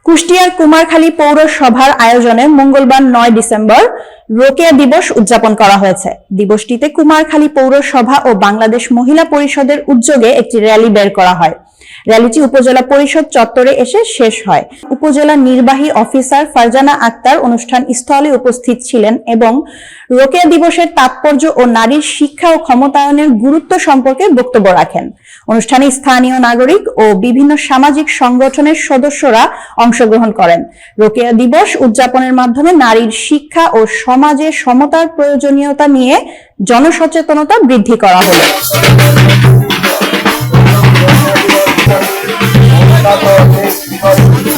কুষ্টিয়ার কুমারখালী পৌরসভার আয়োজনে মঙ্গলবার ৯ ডিসেম্বর রোকেয়া দিবস উদযাপন করা হয়েছে। দিবসটিতে কুমারখালী পৌরসভা ও বাংলাদেশ মহিলা পরিষদের উদ্যোগে একটি র্যালি বের করা হয়। র্যালিটি উপজেলা পরিষদ চত্বরে এসে শেষ হয়। উপজেলা নির্বাহী অফিসার ফারজানা আক্তার অনুষ্ঠান স্থলে উপস্থিত ছিলেন এবং রোকেয়া দিবসের তাৎপর্য ও নারীর শিক্ষা ও ক্ষমতায়নের গুরুত্ব সম্পর্কে বক্তব্য রাখেন। অনুষ্ঠানে স্থানীয় নাগরিক ও বিভিন্ন সামাজিক সংগঠনের সদস্যরা অংশগ্রহণ করেন। রোকেয়া দিবস উদযাপনের মাধ্যমে নারীর শিক্ষা ও সমাজে সমতার প্রয়োজনীয়তা নিয়ে জনসচেতনতা বৃদ্ধি করা হলো। Gracias.